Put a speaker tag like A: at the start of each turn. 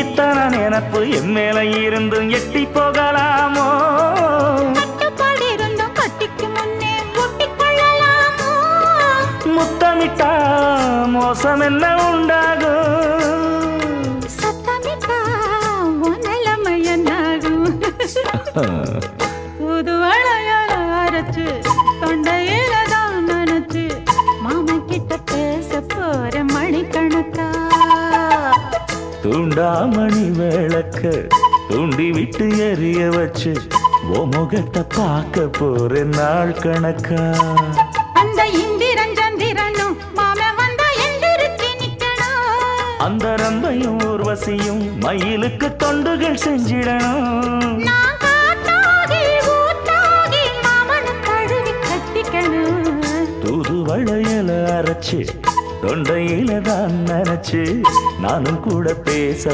A: இத்தனை நினப்பு என் மேல இருந்தும் எட்டி போகலாமோ?
B: கட்டுப்பாடு இருந்தும் கட்டிக்கு முன்னே ஒட்டிக்கொள்ளலாமோ?
A: முத்தமிட்டா மோசம் என்ன உண்டாகும்?
B: சத்தமிட்டா உன் நிலைமை என்னாகும்? புது வளையல அரைச்சு தொண்டையில தான் நினைச்சு மாமன் கிட்ட பேச போற மணிக்கணக்கா.
A: தூண்டாமணி விளக்க தூண்டி விட்டு எரிய வச்சு ஓ முகத்தை பார்க்க போற நாள் கணக்கா.
B: அந்த இந்திரன் சந்திரனும் மாமன் வந்தா எந்திரிச்சு நிக்கணும்.
A: அந்த ரம்பையும் ஊர்வசியும் மயிலுக்கு தொண்டுகள் செஞ்சிடணும்.
B: நான் காட்டாகி ஊட்டாகி மாமனை தழுவி கட்டிக்கணும்.
A: தூது வளையல அரைச்சு தொண்டையில தான் நினைச்சு நானும் கூட பேச